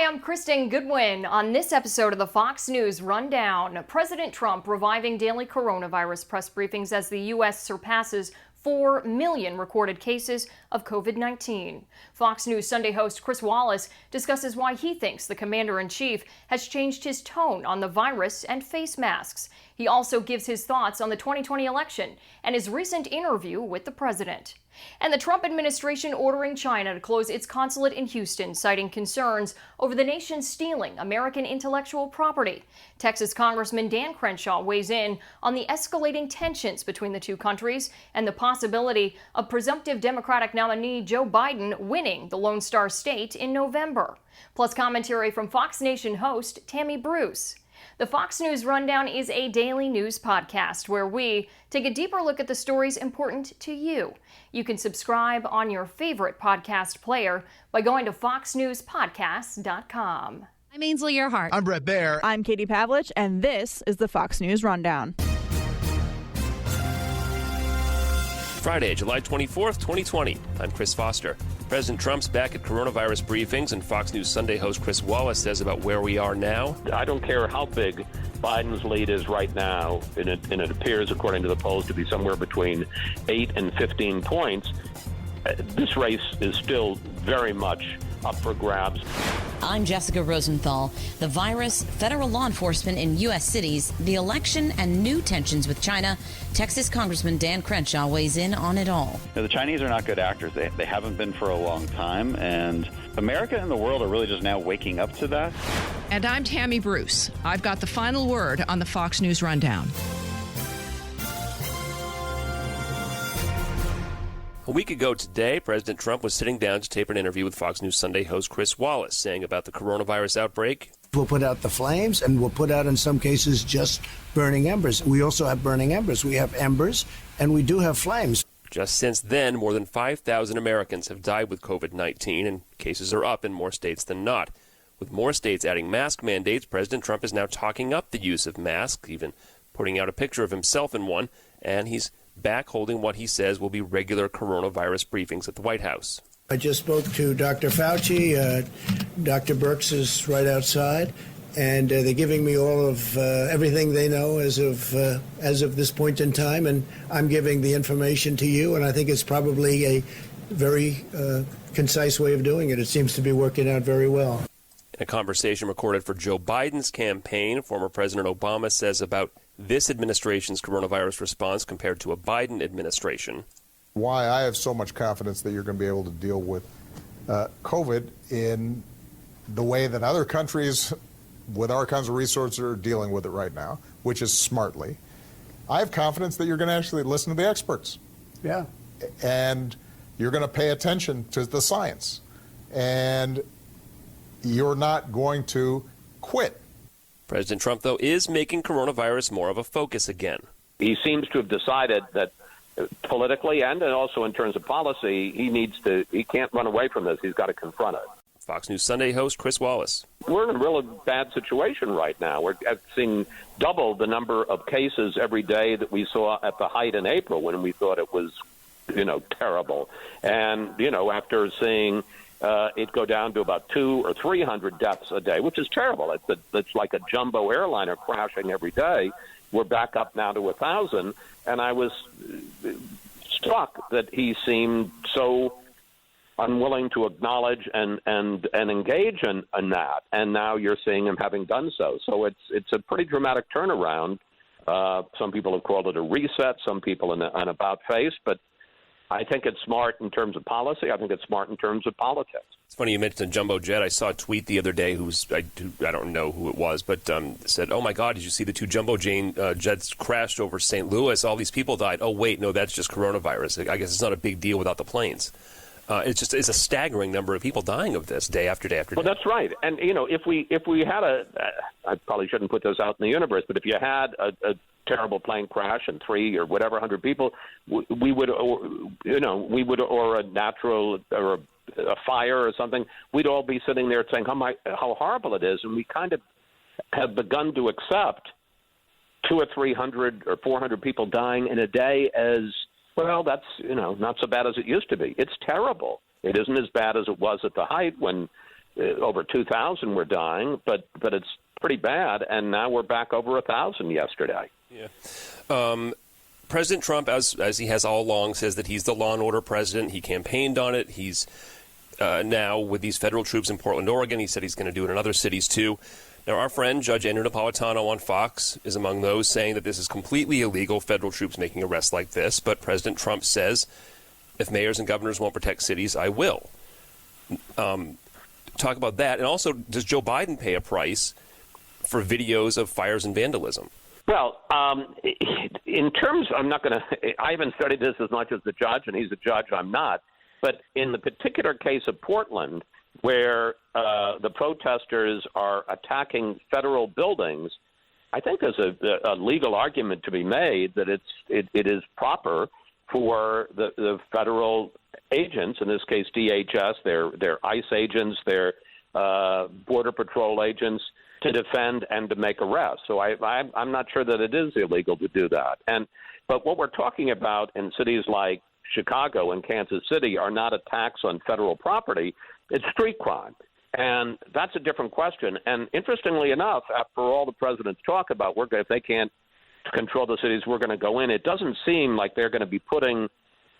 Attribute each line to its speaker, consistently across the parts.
Speaker 1: Hi, I'm Kristen Goodwin. On this episode of the Fox News Rundown, President Trump reviving daily coronavirus press briefings as the U.S. surpasses 4 million recorded cases of COVID-19. Fox News Sunday host Chris Wallace discusses why he thinks the commander-in-chief has changed his tone on the virus and face masks. He also gives his thoughts on the 2020 election and his recent interview with the president. And the Trump administration ordering China to close its consulate in Houston, citing concerns over the nation stealing American intellectual property. Texas Congressman Dan Crenshaw weighs in on the escalating tensions between the two countries and the possibility of presumptive Democratic nominee Joe Biden winning the Lone Star State in November. Plus commentary from Fox Nation host Tammy Bruce. The Fox News Rundown is a daily news podcast where we take a deeper look at the stories important to you. You can subscribe on your favorite podcast player by going to foxnewspodcasts.com.
Speaker 2: I'm Ainsley Earhart.
Speaker 3: I'm Brett Baer.
Speaker 4: I'm Katie Pavlich, and this is the Fox News Rundown.
Speaker 5: Friday, July 24th, 2020. I'm Chris Foster. President Trump's back at coronavirus briefings, and Fox News Sunday host Chris Wallace says about where we are now.
Speaker 6: I don't care how big Biden's lead is right now, and it appears, according to the polls, to be somewhere between 8 and 15 points. This race is still very much up for grabs.
Speaker 2: I'm Jessica Rosenthal. The virus, federal law enforcement in U.S. cities, the election, and new tensions with China. Texas Congressman Dan Crenshaw weighs in on it all.
Speaker 7: The Chinese are not good actors. They haven't been for a long time, and America and the world are really just now waking up to that.
Speaker 8: And I'm Tammy Bruce. I've got the final word on the Fox News Rundown.
Speaker 5: A week ago today, President Trump was sitting down to tape an interview with Fox News Sunday host Chris Wallace, saying about the coronavirus outbreak.
Speaker 3: We'll put out the flames, and we'll put out, in some cases, just burning embers. We also have burning embers. We have embers, and we do have flames.
Speaker 5: Just since then, more than 5,000 Americans have died with COVID-19, and cases are up in more states than not. With more states adding mask mandates, President Trump is now talking up the use of masks, even putting out a picture of himself in one, and he's back holding what he says will be regular coronavirus briefings at the White House.
Speaker 3: I just spoke to Dr. Fauci. Dr. Birx is right outside, and they're giving me all of everything they know as of this point in time, and I'm giving the information to you, and I think it's probably a very concise way of doing it. It seems to be working out very well.
Speaker 5: In a conversation recorded for Joe Biden's campaign, former President Obama says about this administration's coronavirus response compared to a Biden administration.
Speaker 9: Why I have so much confidence that you're going to be able to deal with COVID in the way that other countries with our kinds of resources are dealing with it right now, which is smartly. I have confidence that you're going to actually listen to the experts.
Speaker 3: Yeah.
Speaker 9: And you're going to pay attention to the science. And you're not going to quit.
Speaker 5: President Trump, though, is making coronavirus more of a focus again.
Speaker 6: He seems to have decided that politically and also in terms of policy, he can't run away from this. He's got to confront it.
Speaker 5: Fox News Sunday host Chris Wallace.
Speaker 6: We're in a really bad situation right now. We're seeing double the number of cases every day that we saw at the height in April when we thought it was, terrible. And, after seeing it go down to about 200 or 300 deaths a day, which is terrible. It's like a jumbo airliner crashing every day. We're back up now to 1,000, and I was struck that he seemed so unwilling to acknowledge and engage in that. And now you're seeing him having done so. So it's a pretty dramatic turnaround. Some people have called it a reset. Some people an about face, but I think it's smart in terms of policy. I think it's smart in terms of politics.
Speaker 5: It's funny you mentioned a jumbo jet. I saw a tweet the other day I don't know who it was, but said, oh, my God, did you see the two jumbo jets crashed over St. Louis? All these people died. Oh, wait, no, that's just coronavirus. I guess it's not a big deal without the planes. It's a staggering number of people dying of this day after day after day.
Speaker 6: Well, that's right. And, if we had I probably shouldn't put this out in the universe, but if you had a terrible plane crash and 3 or whatever 100 people, we would, or a natural or a fire or something, we'd all be sitting there saying how horrible it is, and we kind of have begun to accept 200 or 300 or 400 people dying in a day as well. That's not so bad as it used to be. It's terrible. It isn't as bad as it was at the height when over 2,000 were dying, but it's pretty bad, and now we're back over 1,000 yesterday.
Speaker 5: Yeah. President Trump, as he has all along, says that he's the law and order president. He campaigned on it. He's now with these federal troops in Portland, Oregon. He said he's going to do it in other cities, too. Now, our friend, Judge Andrew Napolitano on Fox, is among those saying that this is completely illegal, federal troops making arrests like this. But President Trump says, if mayors and governors won't protect cities, I will. Talk about that. And also, does Joe Biden pay a price for videos of fires and vandalism?
Speaker 6: Well, in terms, I haven't studied this as much as the judge, and he's a judge, I'm not. But in the particular case of Portland, where the protesters are attacking federal buildings, I think there's a legal argument to be made that it is proper for the federal agents, in this case DHS, their ICE agents, their Border Patrol agents, to defend and to make arrests. So I'm not sure that it is illegal to do that. But what we're talking about in cities like Chicago and Kansas City are not attacks on federal property. It's street crime. And that's a different question. And interestingly enough, after all the presidents talk about, if they can't control the cities, we're going to go in, it doesn't seem like they're going to be putting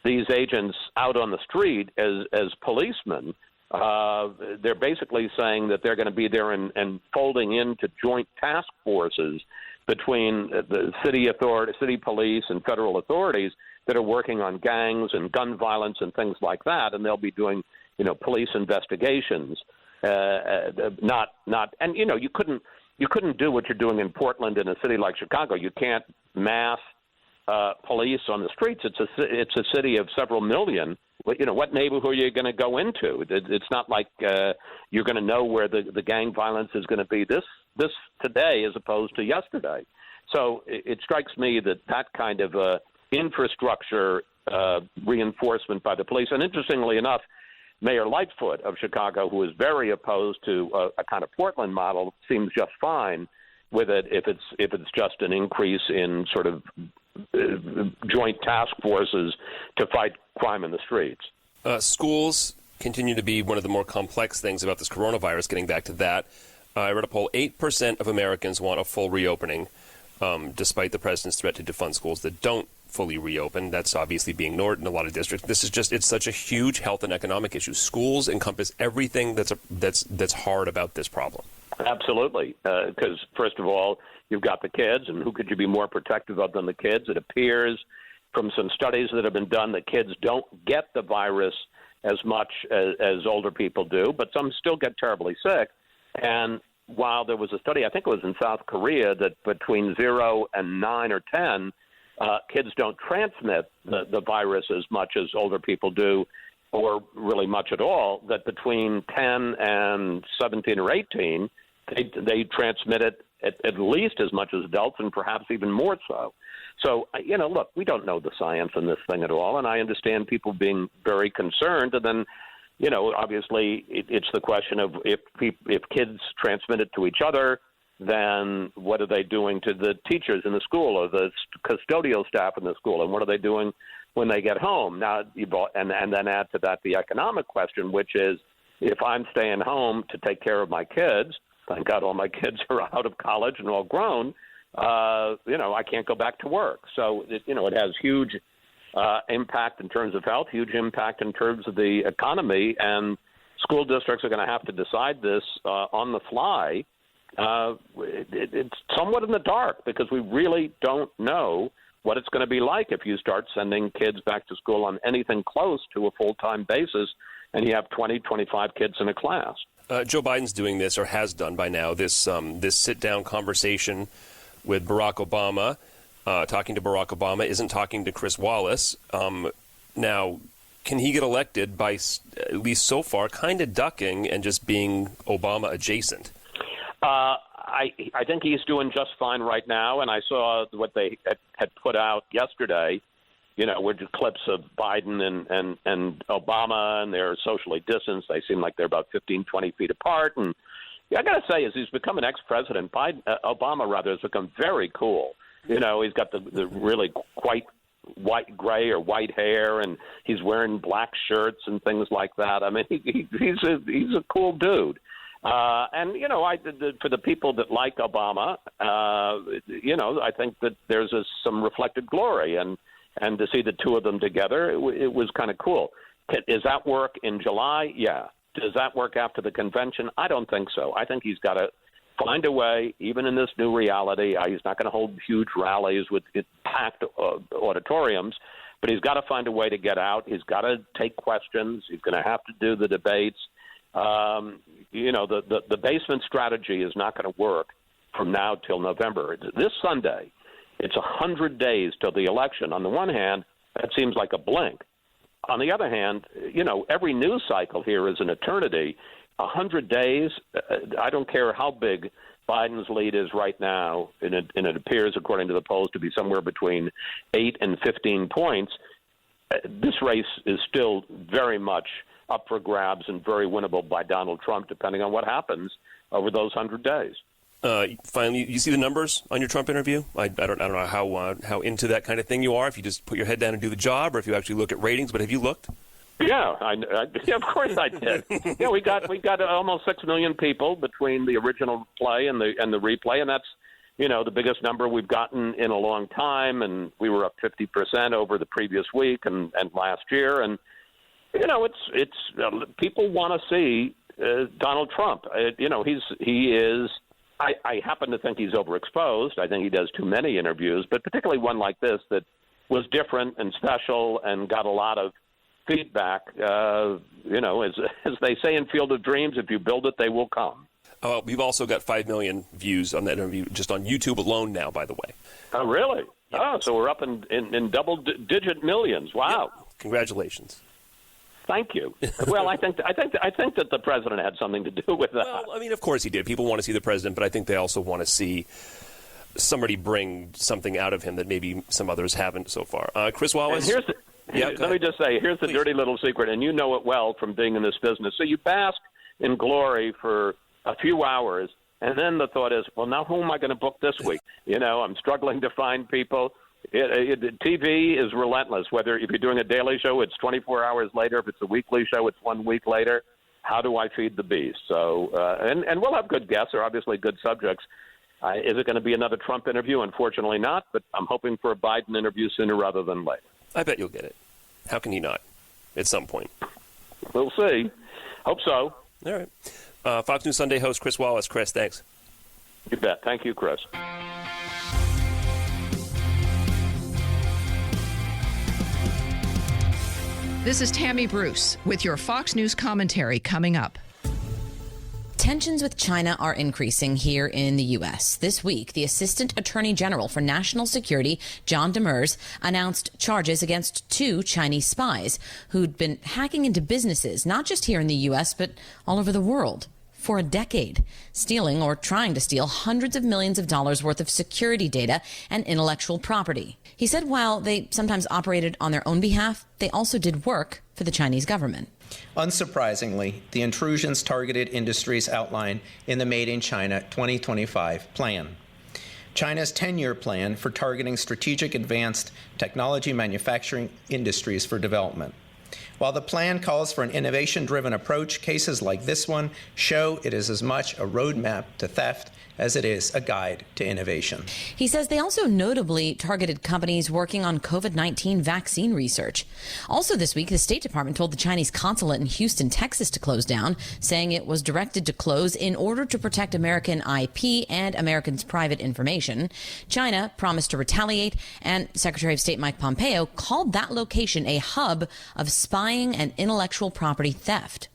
Speaker 6: these agents out on the street as policemen. They're basically saying that they're going to be there and folding into joint task forces between the city police and federal authorities that are working on gangs and gun violence and things like that, and they'll be doing, police investigations. And you couldn't do what you're doing in Portland in a city like Chicago. You can't mass police on the streets. It's a city of several million. What neighborhood are you going to go into? It's not like you're going to know where the gang violence is going to be this today as opposed to yesterday. So it strikes me that kind of infrastructure reinforcement by the police. And interestingly enough, Mayor Lightfoot of Chicago, who is very opposed to a kind of Portland model, seems just fine with it if it's just an increase in sort of joint task forces to fight crime in the streets.
Speaker 5: Schools continue to be one of the more complex things about this coronavirus. Getting back to that, I read a poll, 8% of Americans want a full reopening, despite the president's threat to defund schools that don't fully reopen. That's obviously being ignored in a lot of districts. It's such a huge health and economic issue. Schools encompass everything that's hard about this problem.
Speaker 6: Absolutely, because first of all, you've got the kids, and who could you be more protective of than the kids? It appears from some studies that have been done that kids don't get the virus as much as older people do, but some still get terribly sick. And while there was a study, I think it was in South Korea, that between 0 and 9 or 10, kids don't transmit the virus as much as older people do, or really much at all, that between 10 and 17 or 18, they transmit it at least as much as adults, and perhaps even more so. So, look, we don't know the science in this thing at all, and I understand people being very concerned. And then, obviously it's the question of if kids transmit it to each other, then what are they doing to the teachers in the school or the custodial staff in the school, and what are they doing when they get home? Now, and then add to that the economic question, which is if I'm staying home to take care of my kids, thank God all my kids are out of college and all grown, I can't go back to work. So, it has huge impact in terms of health, huge impact in terms of the economy, and school districts are going to have to decide this on the fly. It's somewhat in the dark because we really don't know what it's going to be like if you start sending kids back to school on anything close to a full-time basis and you have 20, 25 kids in a class.
Speaker 5: Joe Biden's doing this, or has done by now, this sit-down conversation with Barack Obama. Talking to Barack Obama isn't talking to Chris Wallace. Now, can he get elected by, at least so far, kind of ducking and just being Obama adjacent?
Speaker 6: I think he's doing just fine right now, and I saw what they had put out yesterday, with the clips of Biden and Obama, and they're socially distanced. They seem like they're about 15, 20 feet apart. And I got to say, as he's become an ex-president, Obama has become very cool. He's got the really quite gray or white hair, and he's wearing black shirts and things like that. I mean, he's a cool dude. And for the people that like Obama, I think that there's some reflected glory, and to see the two of them together, it was kind of cool. Does that work in July? Yeah. Does that work after the convention? I don't think so. I think he's got to find a way, even in this new reality. He's not going to hold huge rallies with packed auditoriums, but he's got to find a way to get out. He's got to take questions. He's going to have to do the debates. The basement strategy is not going to work from now till November. This Sunday, it's 100 days till the election. On the one hand, that seems like a blink. On the other hand, every news cycle here is an eternity. 100 days, I don't care how big Biden's lead is right now, and it appears, according to the polls, to be somewhere between 8 and 15 points. This race is still very much up for grabs and very winnable by Donald Trump, depending on what happens over those 100 days.
Speaker 5: Finally, you see the numbers on your Trump interview? I don't know how into that kind of thing you are, if you just put your head down and do the job, or if you actually look at ratings, but have you looked?
Speaker 6: Yeah, yeah, of course I did. Yeah, we got almost 6 million people between the original play and the replay, and that's the biggest number we've gotten in a long time. And we were up 50% over the previous week and last year. And it's people want to see Donald Trump. He is. I happen to think he's overexposed. I think he does too many interviews, but particularly one like this that was different and special and got a lot of feedback. As they say in Field of Dreams, if you build it, they will come.
Speaker 5: We've also got 5 million views on that interview just on YouTube alone now, by the way.
Speaker 6: Oh, really?
Speaker 5: Yeah.
Speaker 6: Oh, so we're up in double-digit millions. Wow.
Speaker 5: Yeah. Congratulations.
Speaker 6: Thank you. Well, I think that the president had something to do with that.
Speaker 5: Well, I mean, of course he did. People want to see the president, but I think they also want to see somebody bring something out of him that maybe some others haven't so far. Chris Wallace.
Speaker 6: Let me just say, here's the dirty little secret, and you know it well from being in this business. So you bask in glory for a few hours, and then the thought is, well, now who am I going to book this week? I'm struggling to find people. TV is relentless. Whether if you're doing a daily show, it's 24 hours later. If it's a weekly show, it's 1 week later. How do I feed the beast? So, and we'll have good guests. They're obviously good subjects. Is it going to be another Trump interview? Unfortunately not, but I'm hoping for a Biden interview sooner rather than later.
Speaker 5: I bet you'll get it. How can he not? At some point.
Speaker 6: We'll see. Hope so.
Speaker 5: All right. Fox News Sunday host Chris Wallace. Chris, thanks.
Speaker 6: You bet. Thank you, Chris.
Speaker 8: This is Tammy Bruce with your Fox News commentary coming up.
Speaker 2: Tensions with China are increasing here in the U.S. This week, the Assistant Attorney General for National Security, John Demers, announced charges against 2 Chinese spies who'd been hacking into businesses, not just here in the U.S., but all over the world for a decade, stealing or trying to steal hundreds of millions of dollars worth of security data and intellectual property. He said while they sometimes operated on their own behalf, they also did work for the Chinese government.
Speaker 10: Unsurprisingly, the intrusions targeted industries outlined in the Made in China 2025 plan. China's 10-year plan for targeting strategic advanced technology manufacturing industries for development. While the plan calls for an innovation-driven approach, cases like this one show it is as much a roadmap to theft as it is a guide to innovation.
Speaker 2: He says they also notably targeted companies working on COVID-19 vaccine research. Also this week, the State Department told the Chinese consulate in Houston, Texas to close down, saying it was directed to close in order to protect American IP and Americans' private information. China promised to retaliate, and Secretary of State Mike Pompeo called that location a hub of spying and intellectual property theft.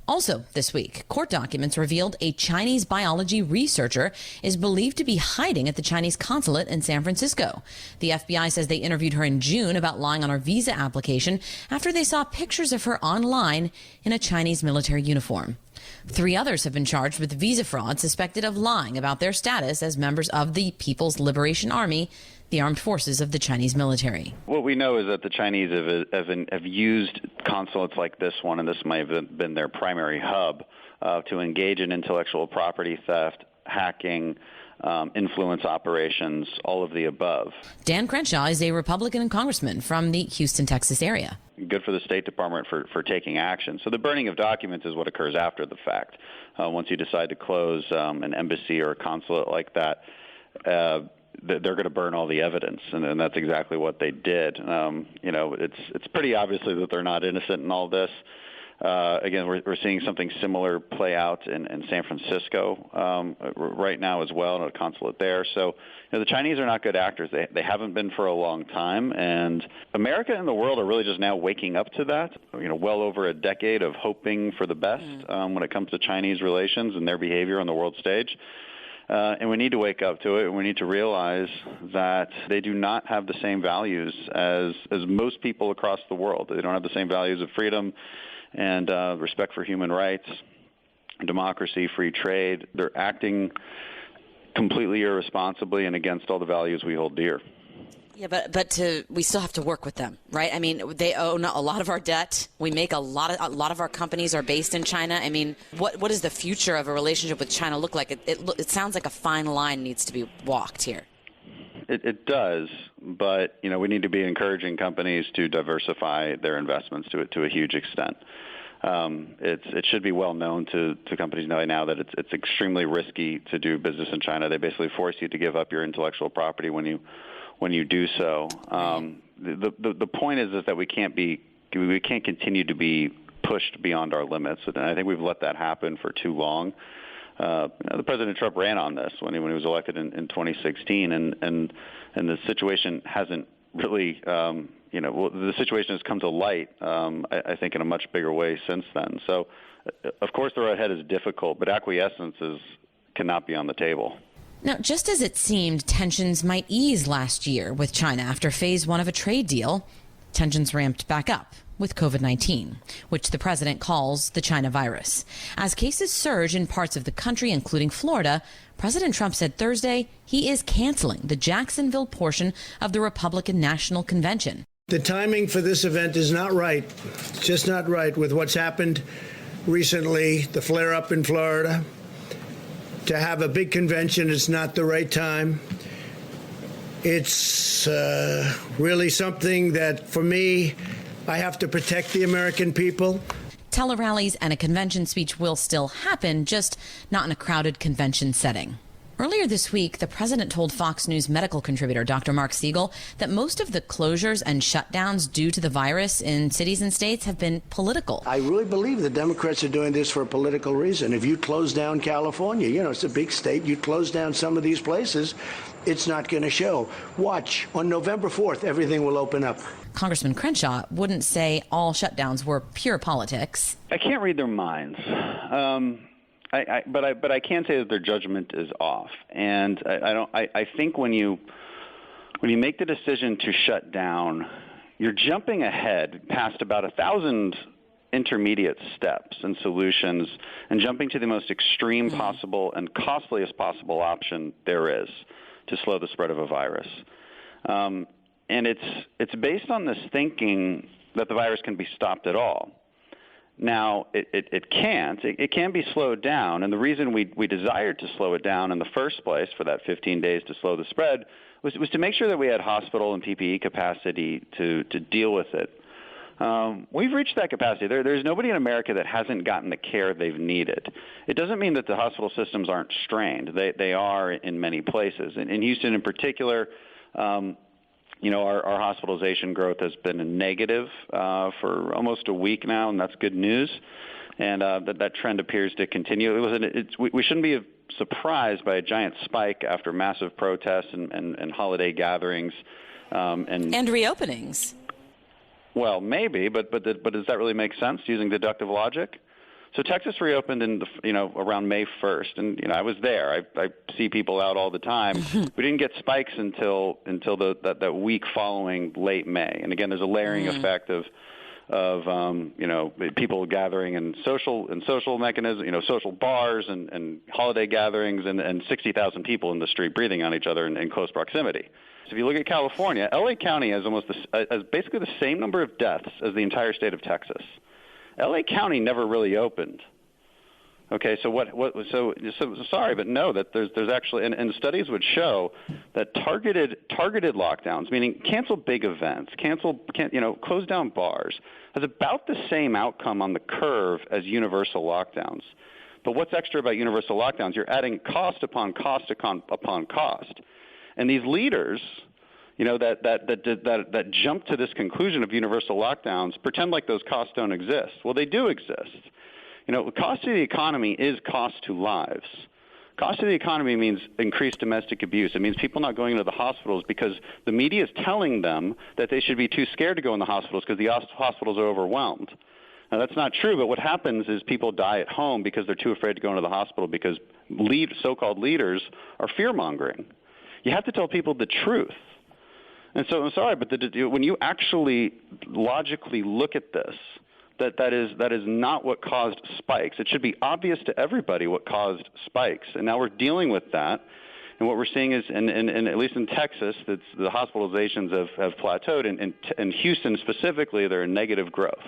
Speaker 2: Also this week, court documents revealed a Chinese biology researcher is believed to be hiding at the Chinese consulate in San Francisco. The FBI says they interviewed her in June about lying on her visa application after they saw pictures of her online in a Chinese military uniform. 3 others have been charged with visa fraud, suspected of lying about their status as members of the People's Liberation Army, the armed forces of the Chinese military.
Speaker 7: What we know is that the Chinese have used consulates like this one, and this may have been their primary hub, to engage in intellectual property theft, hacking, influence operations, all of the above.
Speaker 2: Dan Crenshaw is a Republican congressman from the Houston, Texas area.
Speaker 7: Good for the State Department for taking action. So the burning of documents is what occurs after the fact. Once you decide to close an embassy or a consulate like that, they're going to burn all the evidence, and that's exactly what they did. It's pretty obviously that they're not innocent in all this. Again, we're seeing something similar play out in San Francisco right now as well, in a consulate there. So the Chinese are not good actors. They haven't been for a long time, and America and the world are really just now waking up to that. Well over a decade of hoping for the best when it comes to Chinese relations and their behavior on the world stage. And we need to wake up to it, and we need to realize that they do not have the same values as most people across the world. They don't have the same values of freedom and respect for human rights, democracy, free trade. They're acting completely irresponsibly and against all the values we hold dear.
Speaker 2: Yeah, but we still have to work with them, right? I mean, they own a lot of our debt. We make a lot of our companies are based in China. I mean, what does the future of a relationship with China look like? It sounds like a fine line needs to be walked here.
Speaker 7: It does, but we need to be encouraging companies to diversify their investments to a huge extent. It should be well known to companies now that it's extremely risky to do business in China. They basically force you to give up your intellectual property when you do so. The point is that we can't continue to be pushed beyond our limits, and I think we've let that happen for too long. The President Trump ran on this when he was elected in 2016, and the situation hasn't really, the situation has come to light, I think, in a much bigger way since then. So, of course, the road ahead is difficult, but acquiescence cannot be on the table.
Speaker 2: Now, just as it seemed tensions might ease last year with China after phase one of a trade deal, tensions ramped back up with COVID-19, which the president calls the China virus. As cases surge in parts of the country, including Florida, President Trump said Thursday he is canceling the Jacksonville portion of the Republican National Convention.
Speaker 3: The timing for this event is not right. It's just not right with what's happened recently, the flare-up in Florida. To have a big convention is not the right time. It's really something that, for me, I have to protect the American people.
Speaker 2: Tele-rallies and a convention speech will still happen, just not in a crowded convention setting. Earlier this week, the president told Fox News medical contributor Dr. Mark Siegel that most of the closures and shutdowns due to the virus in cities and states have been political.
Speaker 3: I really believe the Democrats are doing this for a political reason. If you close down California, it's a big state, you close down some of these places, it's not going to show. Watch, on November 4th, everything will open up.
Speaker 2: Congressman Crenshaw wouldn't say all shutdowns were pure politics.
Speaker 7: I can't read their minds. But I can say that their judgment is off, and I think when you make the decision to shut down, you're jumping ahead past about 1,000 intermediate steps and solutions, and jumping to the most extreme possible and costliest possible option there is to slow the spread of a virus. And it's based on this thinking that the virus can be stopped at all. Now, it can't. It can be slowed down, and the reason we desired to slow it down in the first place for that 15 days to slow the spread was to make sure that we had hospital and PPE capacity to deal with it. We've reached that capacity. There's nobody in America that hasn't gotten the care they've needed. It doesn't mean that the hospital systems aren't strained. They are in many places. In Houston in particular, our hospitalization growth has been a negative for almost a week now, and that's good news. And that trend appears to continue. We shouldn't be surprised by a giant spike after massive protests and holiday gatherings and
Speaker 2: reopenings.
Speaker 7: Well, maybe, but does that really make sense using deductive logic? So Texas reopened around May 1st, and I was there. I see people out all the time. We didn't get spikes until that week following late May. And again, there's a layering effect of people gathering in social mechanisms, social bars and holiday gatherings, and 60,000 people in the street breathing on each other in close proximity. So if you look at California, LA County has has basically the same number of deaths as the entire state of Texas. L.A. County never really opened. Okay, so so sorry, but no, that there's actually, and studies would show that targeted lockdowns, meaning cancel big events, close down bars, has about the same outcome on the curve as universal lockdowns. But what's extra about universal lockdowns? You're adding cost upon cost upon cost, and these leaders, that jump to this conclusion of universal lockdowns, pretend like those costs don't exist. Well, they do exist. Cost to the economy is cost to lives. Cost to the economy means increased domestic abuse. It means people not going into the hospitals because the media is telling them that they should be too scared to go in the hospitals because the hospitals are overwhelmed. Now, that's not true, but what happens is people die at home because they're too afraid to go into the hospital because so-called leaders are fear-mongering. You have to tell people the truth. And so I'm sorry, but when you actually logically look at this, that is not what caused spikes. It should be obvious to everybody what caused spikes. And now we're dealing with that. And what we're seeing is, in at least in Texas, the hospitalizations have plateaued. In Houston specifically, they're in negative growth.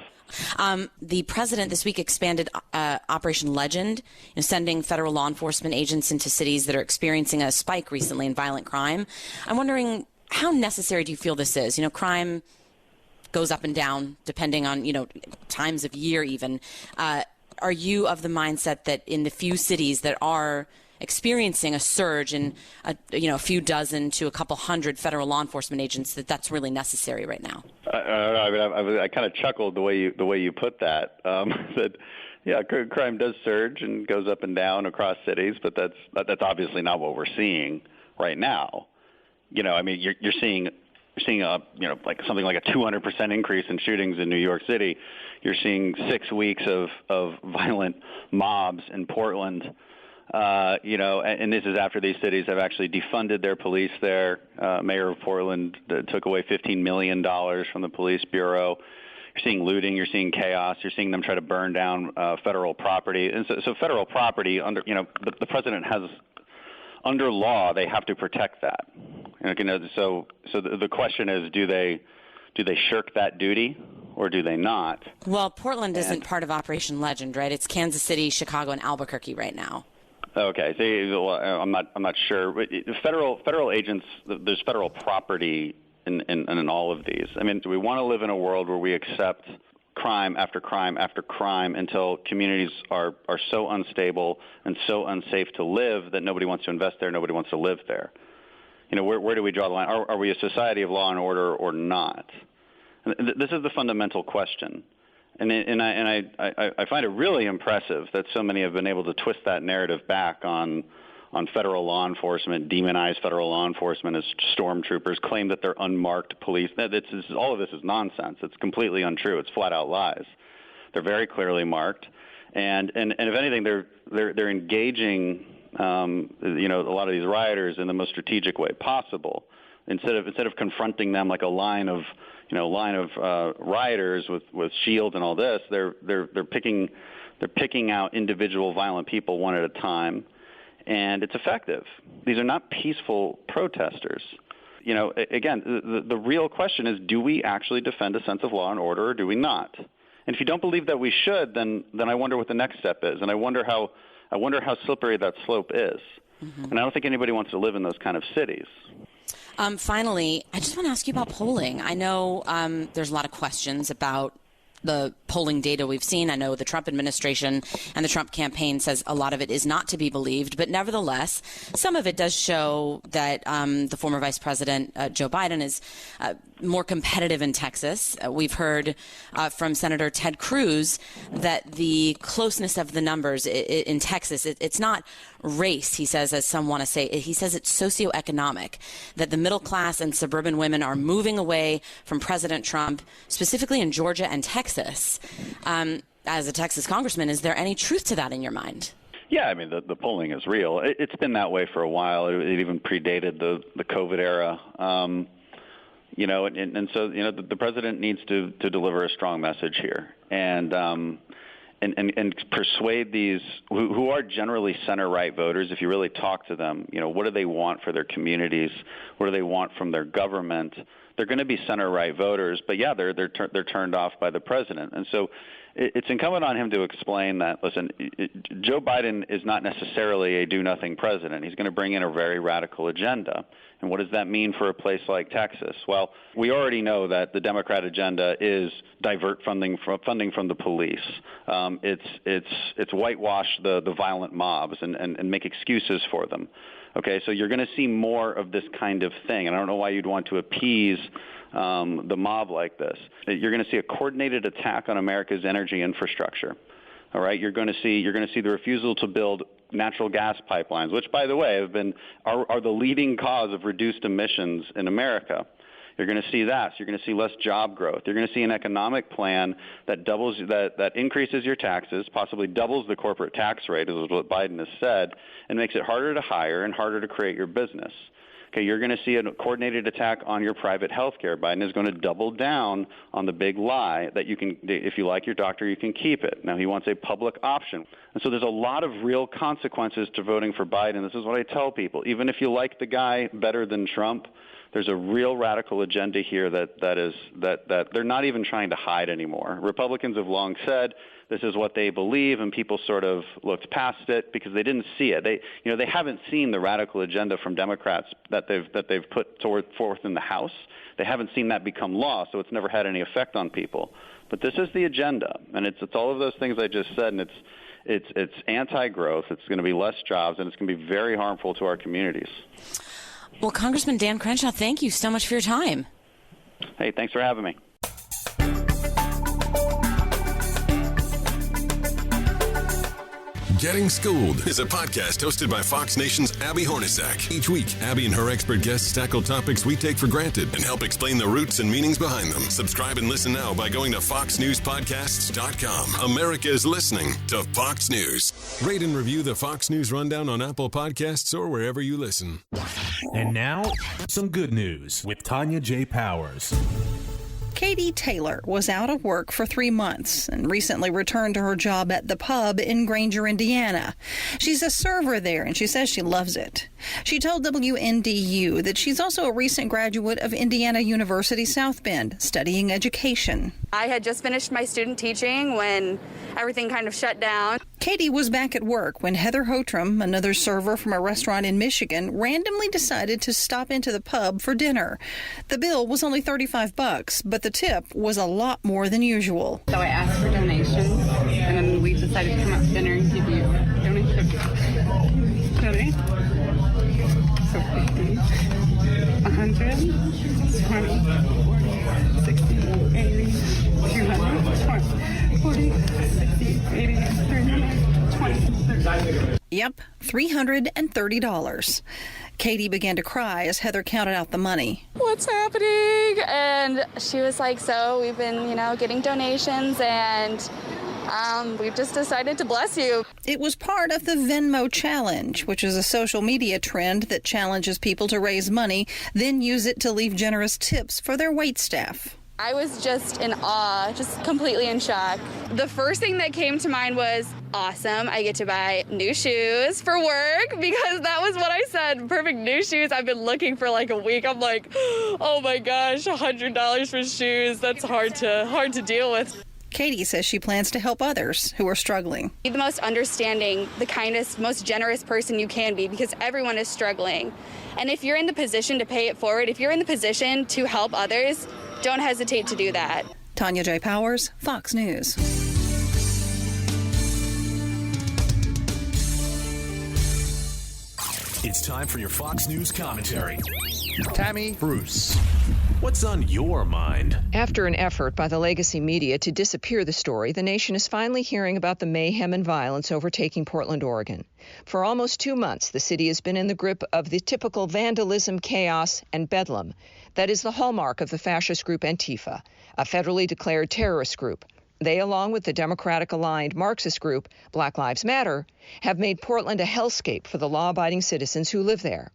Speaker 2: The president this week expanded Operation Legend, sending federal law enforcement agents into cities that are experiencing a spike recently in violent crime. I'm wondering, how necessary do you feel this is? Crime goes up and down depending on, times of year even. Are you of the mindset that in the few cities that are experiencing a surge in, a few dozen to a couple hundred federal law enforcement agents, that's really necessary right now?
Speaker 7: I kind of chuckled the way you put that. That yeah, crime does surge and goes up and down across cities, but that's obviously not what we're seeing right now. You're seeing like something like a 200% increase in shootings in New York City. You're seeing 6 weeks of violent mobs in Portland. And this is after these cities have actually defunded their police there. Mayor of Portland took away $15 million from the police bureau. You're seeing looting. You're seeing chaos. You're seeing them try to burn down federal property. And so federal property, the president has, under law, they have to protect that. So the question is, do they shirk that duty or do they not?
Speaker 2: Well, Portland isn't part of Operation Legend, right? It's Kansas City, Chicago, and Albuquerque right now.
Speaker 7: Okay, I'm not sure. Federal agents, there's federal property in all of these. Do we want to live in a world where we accept crime after crime after crime until communities are so unstable and so unsafe to live that nobody wants to invest there, nobody wants to live there? Where do we draw the line? Are we a society of law and order or not? And this is the fundamental question. And I find it really impressive that so many have been able to twist that narrative back on federal law enforcement, demonize federal law enforcement as stormtroopers, claim that they're unmarked police. All of this is nonsense. It's completely untrue. It's flat out lies. They're very clearly marked, and if anything, they're engaging a lot of these rioters in the most strategic way possible. Instead of confronting them like a line of rioters with shields and all this, they're picking out individual violent people one at a time, and it's effective. These are not peaceful protesters. Again, the real question is, do we actually defend a sense of law and order or do we not? And if you don't believe that we should, then I wonder what the next step is, and I wonder how slippery that slope is. Mm-hmm. And I don't think anybody wants to live in those kind of cities.
Speaker 2: Finally, I just want to ask you about polling. I know there's a lot of questions about the polling data we've seen. I know the Trump administration and the Trump campaign says a lot of it is not to be believed, but nevertheless, some of it does show that the former Vice President Joe Biden is more competitive in Texas. We've heard from Senator Ted Cruz that the closeness of the numbers in Texas, it's not race, he says, as some want to say. He says it's socioeconomic, that the middle class and suburban women are moving away from President Trump, specifically in Georgia and Texas. As a Texas congressman, is there any truth to that in your mind?
Speaker 7: Yeah, the polling is real. It's been that way for a while. It even predated the COVID era. So the president needs to deliver a strong message here and persuade these who are generally center-right voters. If you really talk to them, what do they want for their communities? What do they want from their government they're going to be center-right voters. But yeah, they're turned off by the president. And so it's incumbent on him to explain that, listen, Joe Biden is not necessarily a do-nothing president. He's going to bring in a very radical agenda. And what does that mean for a place like Texas? Well, we already know that the Democrat agenda is divert funding from the police. It's whitewash the violent mobs and make excuses for them. Okay, so you're going to see more of this kind of thing. And I don't know why you'd want to appease the mob like this. You're going to see a coordinated attack on America's energy infrastructure. All right, you're going to see the refusal to build natural gas pipelines, which, by the way, are the leading cause of reduced emissions in America. You're going to see that. So you're going to see less job growth. You're going to see an economic plan that increases your taxes, possibly doubles the corporate tax rate, is what Biden has said, and makes it harder to hire and harder to create your business. Okay, you're going to see a coordinated attack on your private health care. Biden is going to double down on the big lie that if you like your doctor, you can keep it. Now, he wants a public option. And so there's a lot of real consequences to voting for Biden. This is what I tell people. Even if you like the guy better than Trump, there's a real radical agenda here that they're not even trying to hide anymore. Republicans have long said this is what they believe, and people sort of looked past it because they didn't see it. They haven't seen the radical agenda from Democrats that they've put forth in the House. They haven't seen that become law, so it's never had any effect on people. But this is the agenda, and it's all of those things I just said, and it's anti-growth. It's going to be less jobs, and it's going to be very harmful to our communities.
Speaker 2: Well, Congressman Dan Crenshaw, thank you so much for your time.
Speaker 7: Hey, thanks for having me.
Speaker 11: Getting Schooled is a podcast hosted by Fox Nation's Abby Hornacek. Each week, Abby and her expert guests tackle topics we take for granted and help explain the roots and meanings behind them. Subscribe and listen now by going to foxnewspodcasts.com. America is listening to Fox News. Rate and review the Fox News Rundown on Apple Podcasts or wherever you listen.
Speaker 12: And now, some good news with Tonya J. Powers.
Speaker 13: Katie Taylor was out of work for 3 months and recently returned to her job at the pub in Granger, Indiana. She's a server there, and she says she loves it. She told WNDU that she's also a recent graduate of Indiana University South Bend, studying education.
Speaker 14: I had just finished my student teaching when everything kind of shut down.
Speaker 13: Katie was back at work when Heather Hotram, another server from a restaurant in Michigan, randomly decided to stop into the pub for dinner. The bill was only $35, but the tip was a lot more than usual.
Speaker 15: So I asked for donations, and then we decided to come out to dinner and give you donations. Okay. So 50, 100, 20, 40, 60, 80, 200, 40, 60, 80, 320.
Speaker 13: Yep, $330. Katie began to cry as Heather counted out the money.
Speaker 14: What's happening? And she was like, so we've been, getting donations, and we've just decided to bless you.
Speaker 13: It was part of the Venmo Challenge, which is a social media trend that challenges people to raise money, then use it to leave generous tips for their waitstaff.
Speaker 14: I was just in awe, just completely in shock. The first thing that came to mind was, awesome, I get to buy new shoes for work, because that was what I said, perfect new shoes. I've been looking for like a week. I'm like, oh my gosh, $100 for shoes. That's hard to deal with.
Speaker 13: Katie says she plans to help others who are struggling.
Speaker 14: Be the most understanding, the kindest, most generous person you can be, because everyone is struggling. And if you're in the position to pay it forward, if you're in the position to help others, don't hesitate to do that.
Speaker 13: Tonya J. Powers, Fox News.
Speaker 12: It's time for your Fox News commentary. Tammy Bruce. What's on your mind?
Speaker 8: After an effort by the legacy media to disappear the story, the nation is finally hearing about the mayhem and violence overtaking Portland, Oregon. For almost 2 months, the city has been in the grip of the typical vandalism, chaos, and bedlam that is the hallmark of the fascist group Antifa, a federally declared terrorist group. They, along with the Democratic-aligned Marxist group Black Lives Matter, have made Portland a hellscape for the law-abiding citizens who live there.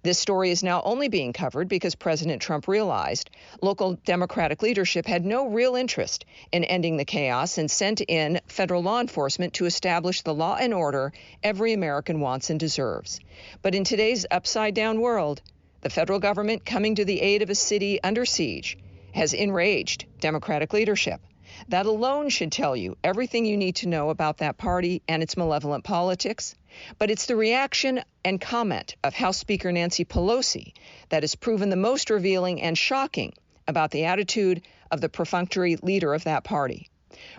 Speaker 8: This story is now only being covered because President Trump realized local Democratic leadership had no real interest in ending the chaos and sent in federal law enforcement to establish the law and order every American wants and deserves. But in today's upside-down world, The federal government coming to the aid of a city under siege has enraged Democratic leadership. That alone should tell you everything you need to know about that party and its malevolent politics. But it's the reaction and comment of House Speaker Nancy Pelosi that has proven the most revealing and shocking about the attitude of the perfunctory leader of that party.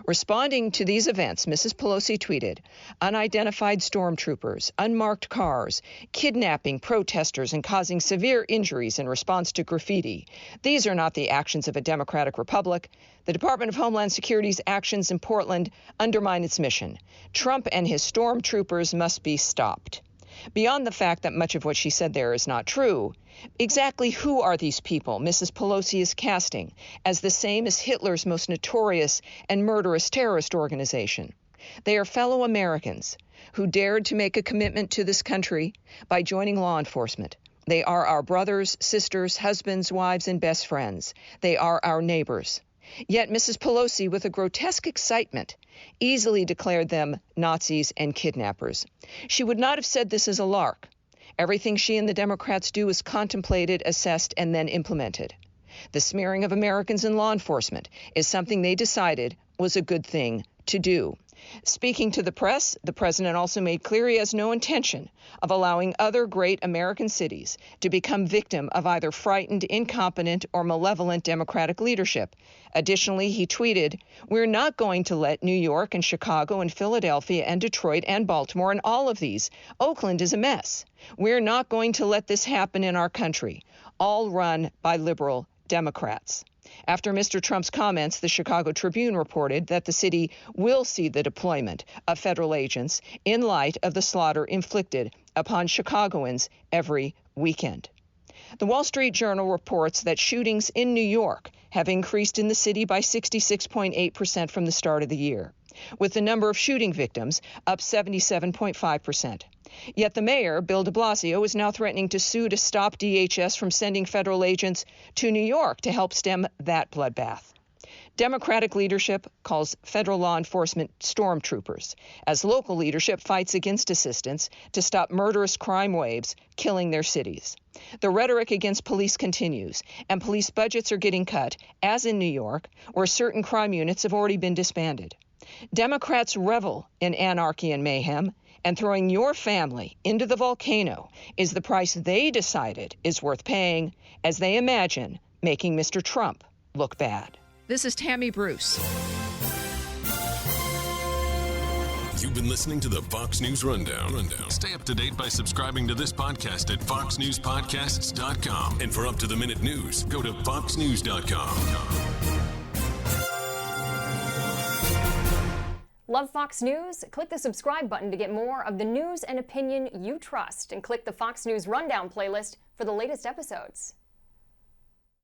Speaker 8: Responding to these events, Mrs. Pelosi tweeted, "Unidentified stormtroopers, unmarked cars, kidnapping protesters and causing severe injuries in response to graffiti. These are not the actions of a democratic republic. The Department of Homeland Security's actions in Portland undermine its mission. Trump and his stormtroopers must be stopped." Beyond the fact that much of what she said there is not true, exactly who are these people Mrs. Pelosi is casting as the same as Hitler's most notorious and murderous terrorist organization? They are fellow Americans who dared to make a commitment to this country by joining law enforcement. They are our brothers, sisters, husbands, wives, and best friends. They are our neighbors. Yet Mrs. Pelosi, with a grotesque excitement, easily declared them Nazis and kidnappers. She would not have said this as a lark. Everything she and the Democrats do is contemplated, assessed, and then implemented. The smearing of Americans in law enforcement is something they decided was a good thing to do. Speaking to the press, the president also made clear he has no intention of allowing other great American cities to become victim of either frightened, incompetent, or malevolent Democratic leadership. Additionally, he tweeted, "We're not going to let New York and Chicago and Philadelphia and Detroit and Baltimore and all of these. Oakland is a mess. We're not going to let this happen in our country, all run by liberal Democrats." After Mr. Trump's comments, the Chicago Tribune reported that the city will see the deployment of federal agents in light of the slaughter inflicted upon Chicagoans every weekend. The Wall Street Journal reports that shootings in New York have increased in the city by 66.8% from the start of the year, with the number of shooting victims up 77.5%. Yet the mayor, Bill de Blasio, is now threatening to sue to stop DHS from sending federal agents to New York to help stem that bloodbath. Democratic leadership calls federal law enforcement stormtroopers, as local leadership fights against assistance to stop murderous crime waves killing their cities. The rhetoric against police continues, and police budgets are getting cut, as in New York, where certain crime units have already been disbanded. Democrats revel in anarchy and mayhem, and throwing your family into the volcano is the price they decided is worth paying, as they imagine making Mr. Trump look bad.
Speaker 4: This is Tammy Bruce.
Speaker 11: You've been listening to the Fox News Rundown. Stay up to date by subscribing to this podcast at foxnewspodcasts.com. And for up-to-the-minute news, go to foxnews.com.
Speaker 1: Love Fox News? Click the subscribe button to get more of the news and opinion you trust, and click the Fox News Rundown playlist for the latest episodes.